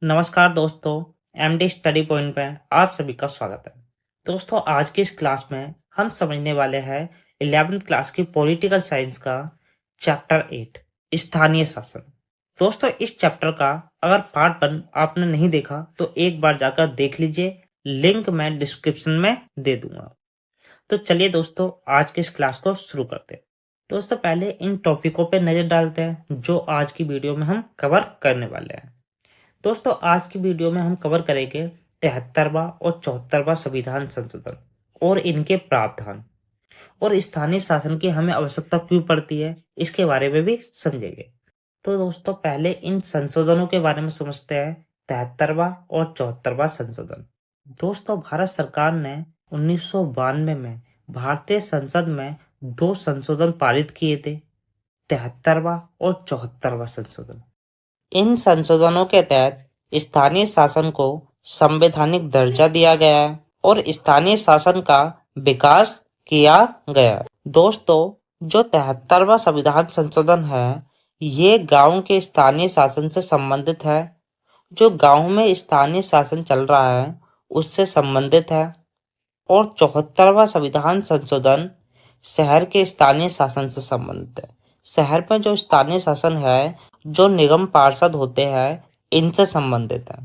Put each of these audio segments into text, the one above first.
नमस्कार दोस्तों, MD study point पे आप सभी का स्वागत है। दोस्तों, आज की इस क्लास में हम समझने वाले हैं 11th क्लास की पॉलिटिकल साइंस का चैप्टर 8 स्थानीय शासन। दोस्तों, इस चैप्टर का अगर पार्ट 1 आपने नहीं देखा तो एक बार जाकर देख लीजिए, लिंक मैं डिस्क्रिप्शन में दे दूंगा। तो चलिए दोस्तों, आज की इस क्लास को शुरू करते हैं। दोस्तों, पहले इन टॉपिकों पे नजर डालते हैं जो आज की वीडियो में हम कवर करने वाले हैं। दोस्तों, आज की वीडियो में हम कवर करेंगे 73वां और 74वां संविधान संशोधन और इनके प्रावधान, और स्थानीय शासन की हमें आवश्यकता क्यों पड़ती है इसके बारे में भी समझेंगे। तो दोस्तों, पहले इन संशोधनों के बारे में समझते हैं। 73वां और 74वां संशोधन। दोस्तों, भारत सरकार ने 1992 में भारतीय संसद में 2 संशोधन पारित किए थे, 73वां और 74वां संशोधन। इन संशोधनों के तहत स्थानीय शासन को संवैधानिक दर्जा दिया गया है और स्थानीय शासन का विकास किया गया है। दोस्तों, जो 73वां संविधान संशोधन है, ये गांव के स्थानीय शासन से संबंधित है। जो गांव में स्थानीय शासन चल रहा है उससे संबंधित है। और 74वां संविधान संशोधन शहर के स्थानीय शासन से संबंधित है। शहर में जो स्थानीय शासन है, जो निगम पार्षद होते हैं, इनसे संबंधित है।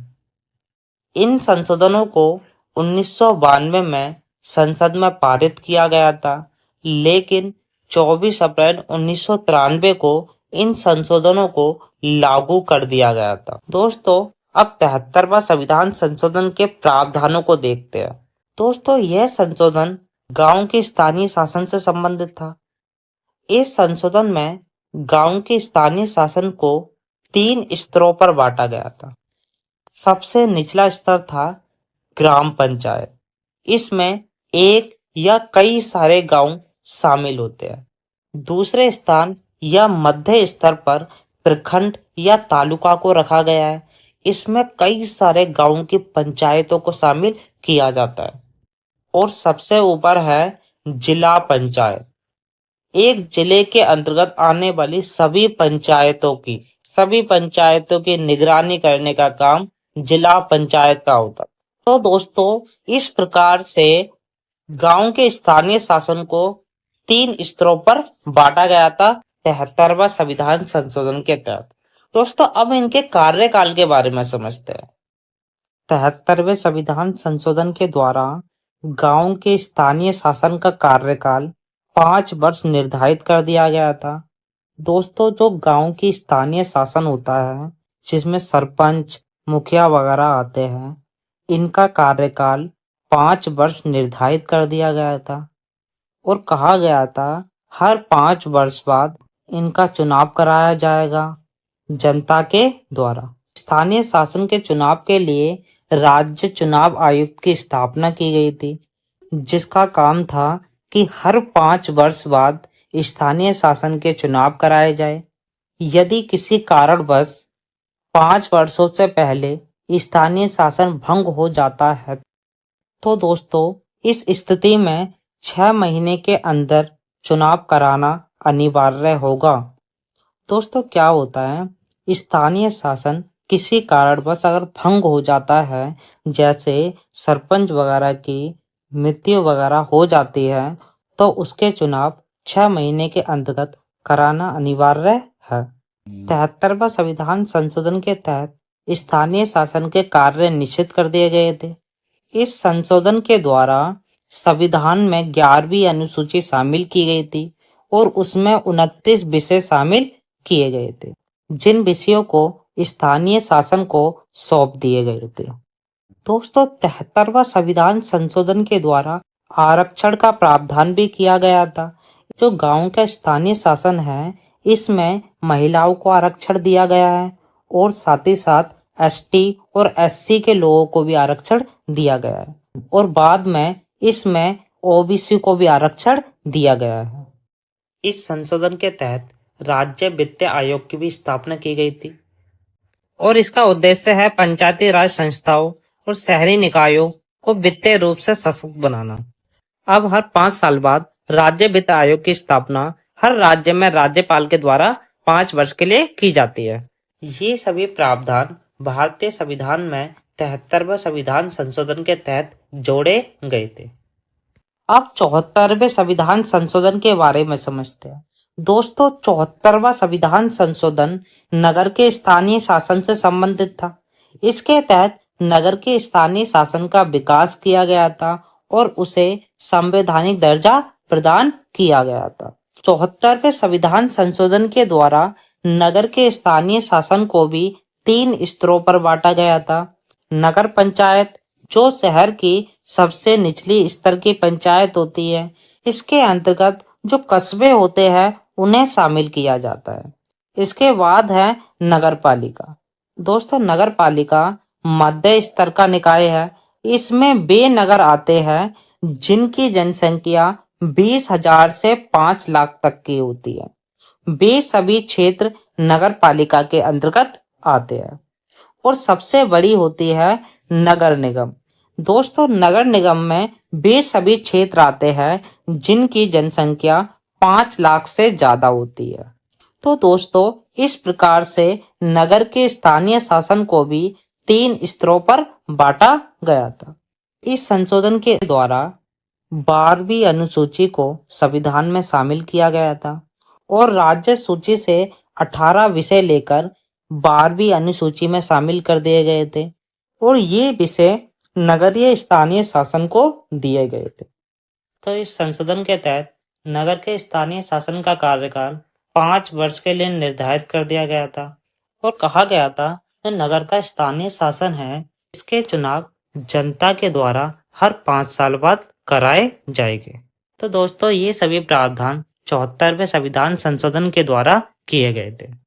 इन संशोधनों को 1992 में संसद में पारित किया गया था, लेकिन 24 अप्रैल 1993 को इन संशोधनों को लागू कर दिया गया था। दोस्तों, अब 73वां संविधान संशोधन के प्रावधानों को देखते हैं। दोस्तों, यह संशोधन गांव के स्थानीय शासन से संबंधित था। इस संशोधन में गांव के स्थानीय शासन को 3 स्तरों पर बांटा गया था। सबसे निचला स्तर था ग्राम पंचायत। इसमें एक या कई सारे गांव शामिल होते हैं। दूसरे स्थान या मध्य स्तर पर प्रखंड या तालुका को रखा गया है। इसमें कई सारे गांवों की पंचायतों को शामिल किया जाता है। और सबसे ऊपर है जिला पंचायत। एक जिले के अंतर्गत आने वाली सभी पंचायतों की निगरानी करने का काम जिला पंचायत का होता है। तो दोस्तों, इस प्रकार से गांव के स्थानीय शासन को 3 स्तरों पर बांटा गया था 73वां संविधान संशोधन के तहत। दोस्तों, अब इनके कार्यकाल के बारे में समझते हैं। 73वें संविधान संशोधन के द्वारा गांव के स्थानीय शासन का कार्यकाल 5 वर्ष निर्धारित कर दिया गया था। दोस्तों, जो गांव की स्थानीय शासन होता है, जिसमें सरपंच, मुखिया वगैरह आते हैं, इनका कार्यकाल 5 वर्ष निर्धारित कर दिया गया था और कहा गया था हर 5 वर्ष बाद इनका चुनाव कराया जाएगा जनता के द्वारा। स्थानीय शासन के चुनाव के लिए राज्य चुनाव आयुक्त की स्थापना की गई थी, जिसका काम था कि हर 5 वर्ष बाद स्थानीय शासन के चुनाव कराए जाए। यदि किसी कारणवश 5 वर्षों से पहले स्थानीय शासन भंग हो जाता है तो दोस्तों, इस स्थिति में 6 महीने के अंदर चुनाव कराना अनिवार्य होगा। दोस्तों, क्या होता है, स्थानीय शासन किसी कारणवश अगर भंग हो जाता है, जैसे सरपंच वगैरह की मृत्यु वगैरह हो जाती है, तो उसके चुनाव 6 महीने के अंतर्गत कराना अनिवार्य है। 73वां संविधान संशोधन के तहत स्थानीय शासन के कार्य निश्चित कर दिए गए थे। इस संशोधन के द्वारा संविधान में 11वीं अनुसूची शामिल की गई थी और उसमें 29 विषय शामिल किए गए थे, जिन विषयों को स्थानीय शासन को सौंप दिए गए थे। दोस्तों, 73वां संविधान संशोधन के द्वारा आरक्षण का प्रावधान भी किया गया था। जो गांव का स्थानीय शासन है, इसमें महिलाओं को आरक्षण दिया गया है और साथ ही साथ एसटी और एससी के लोगों को भी आरक्षण दिया गया है और बाद में इसमें ओबीसी को भी आरक्षण दिया गया है। इस संशोधन के तहत राज्य वित्त आयोग की भी स्थापना की गई थी और इसका उद्देश्य है पंचायती राज संस्थाओं और शहरी निकायों को वित्तीय रूप से सशक्त बनाना। अब हर 5 साल बाद राज्य वित्त आयोग की स्थापना हर राज्य में राज्यपाल के द्वारा 5 वर्ष के लिए की जाती है। ये सभी प्रावधान भारतीय संविधान में 73वें संविधान संशोधन के तहत जोड़े गए थे। अब 74वें संविधान संशोधन के बारे में समझते हैं। दोस्तों, 74वां संविधान संशोधन नगर के स्थानीय शासन से संबंधित था। इसके तहत नगर के स्थानीय शासन का विकास किया गया था और उसे संवैधानिक दर्जा प्रदान किया गया था। 74वें संविधान संशोधन के द्वारा नगर के स्थानीय शासन को भी 3 स्तरों पर बांटा गया था। नगर पंचायत, जो शहर की सबसे निचली स्तर की पंचायत होती है, इसके अंतर्गत जो कस्बे होते हैं उन्हें शामिल किया जाता है। इसके बाद है नगर पालिका। दोस्तों, नगर पालिका मध्य स्तर का निकाय है। इसमें वे नगर आते हैं जिनकी जनसंख्या 20,000 से 5 लाख तक की होती है। वे सभी क्षेत्र नगर पालिका के अंतर्गत आते हैं। और सबसे बड़ी होती है नगर निगम। दोस्तों, नगर निगम में वे सभी क्षेत्र आते हैं जिनकी जनसंख्या 5 लाख से ज्यादा होती है। तो दोस्तों, इस प्रकार से नगर के स्थानीय शासन को भी 3 स्तरों पर बांटा गया था। इस संशोधन के द्वारा 12वीं अनुसूची को संविधान में शामिल किया गया था और राज्य सूची से 18 विषय लेकर 12वीं अनुसूची में शामिल कर दिए गए थे और ये विषय नगरीय स्थानीय शासन को दिए गए थे। तो इस संशोधन के तहत नगर के स्थानीय शासन का कार्यकाल 5 वर्ष के लिए निर्धारित कर दिया गया था और कहा गया था कि नगर का स्थानीय शासन है, इसके चुनाव जनता के द्वारा हर 5 साल बाद कराए जाएंगे। तो दोस्तों, ये सभी प्रावधान 74वें संविधान संशोधन के द्वारा किए गए थे।